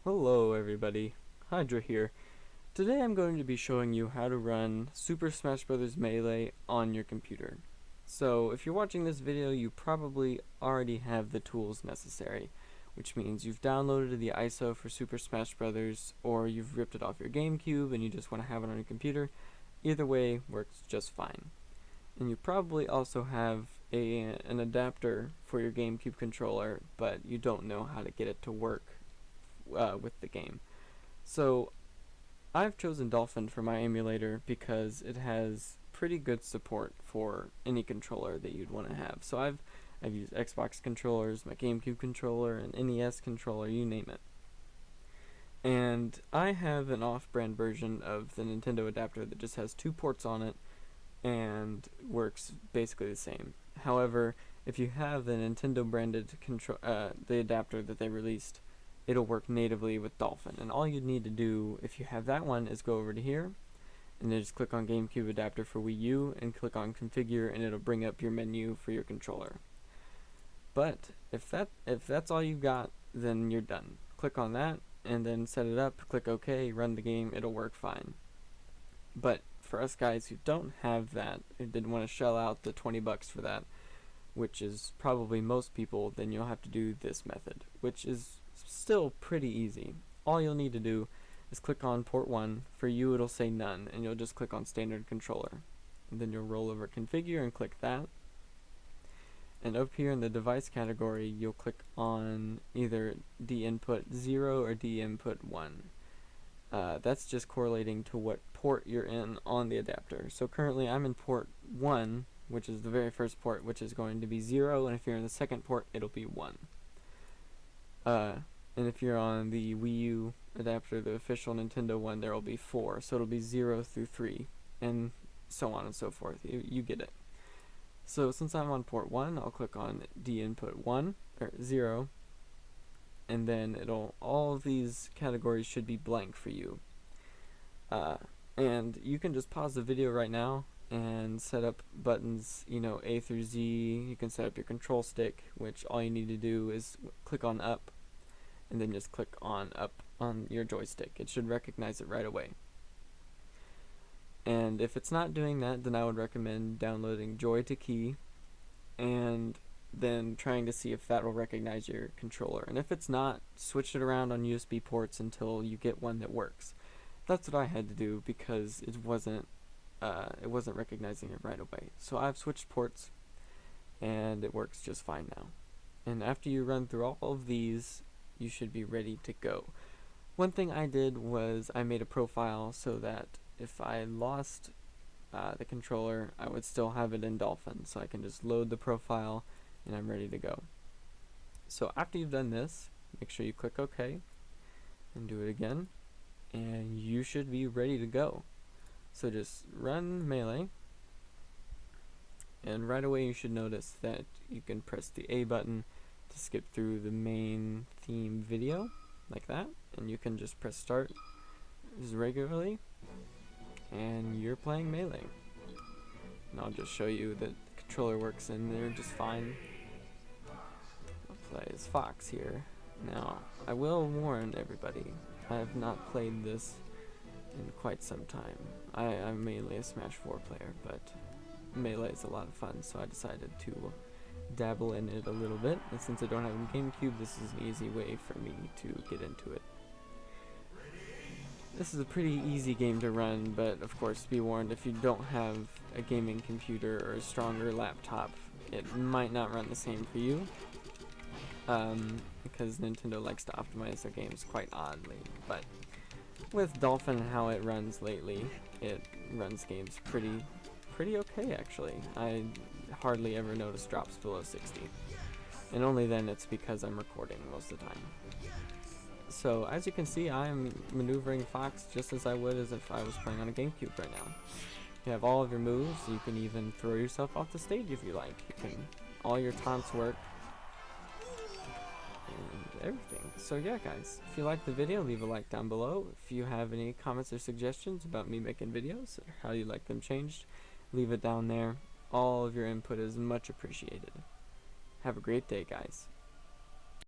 Hello everybody, Hydra here. Today I'm going to be showing you how to run Super Smash Bros. Melee on your computer. So if you're watching this video, you probably already have the tools necessary, which means you've downloaded the ISO for Super Smash Bros. Or you've ripped it off your Gamecube and you just want to have it on your computer. Either way works just fine. And you probably also have an adapter for your Gamecube controller, but you don't know how to get it to work with the game. So I've chosen Dolphin for my emulator because it has pretty good support for any controller that you'd want to have. So I've used Xbox controllers, my GameCube controller, an NES controller, you name it. And I have an off-brand version of the Nintendo adapter that just has 2 ports on it and works basically the same. However, if you have the Nintendo branded the adapter that they released, it'll work natively with Dolphin. And all you need to do if you have that one is go over to here and then just click on GameCube adapter for Wii U and click on configure, and it'll bring up your menu for your controller. But if that's all you've got, then you're done. Click on that and then set it up, click OK, run the game, it'll work fine. But for us guys who don't have that, who didn't want to shell out the 20 bucks for that, which is probably most people, then you'll have to do this method, which is still pretty easy. All you'll need to do is click on port 1. For you it'll say none, and you'll just click on standard controller. And then you'll roll over configure and click that. And up here in the device category you'll click on either D input 0 or D input 1. That's just correlating to what port you're in on the adapter. So currently I'm in port 1, which is the very first port, which is going to be 0, and if you're in the second port it'll be 1. And if you're on the Wii U adapter, the official Nintendo one, there will be 4, so it'll be 0 through 3, and so on and so forth. You get it. So since I'm on port 1, I'll click on D input 1, or 0, and then all of these categories should be blank for you. And you can just pause the video right now and set up buttons, A through Z. You can set up your control stick, which all you need to do is click on up and then just click on up on your joystick. It should recognize it right away. And if it's not doing that, then I would recommend downloading Joy to Key and then trying to see if that will recognize your controller. And if it's not, switch it around on USB ports until you get one that works. That's what I had to do because it wasn't recognizing it right away. So I've switched ports and it works just fine now. And after you run through all of these, you should be ready to go. One thing I did was I made a profile so that if I lost the controller, I would still have it in Dolphin, so I can just load the profile and I'm ready to go. So after you've done this, make sure you click OK and do it again, and you should be ready to go. So just run Melee, and right away you should notice that you can press the A button to skip through the main theme video, like that, and you can just press start as regularly, and you're playing Melee. And I'll just show you that the controller works in there just fine. I'll play as Fox here. Now, I will warn everybody, I have not played this in quite some time. I'm mainly a Smash 4 player, but Melee is a lot of fun, so I decided to dabble in it a little bit, and since I don't have a GameCube, this is an easy way for me to get into it. This is a pretty easy game to run, but of course be warned, if you don't have a gaming computer or a stronger laptop, it might not run the same for you, because Nintendo likes to optimize their games quite oddly. But with Dolphin and how it runs lately, it runs games pretty okay actually. I hardly ever notice drops below 60, and only then it's because I'm recording most of the time. So as you can see, I'm maneuvering Fox just as I would as if I was playing on a GameCube right now. You have all of your moves, you can even throw yourself off the stage if you like. All your taunts work, and everything. So yeah guys, if you liked the video, leave a like down below. If you have any comments or suggestions about me making videos, or how you like them changed, leave it down there. All of your input is much appreciated. Have a great day, guys.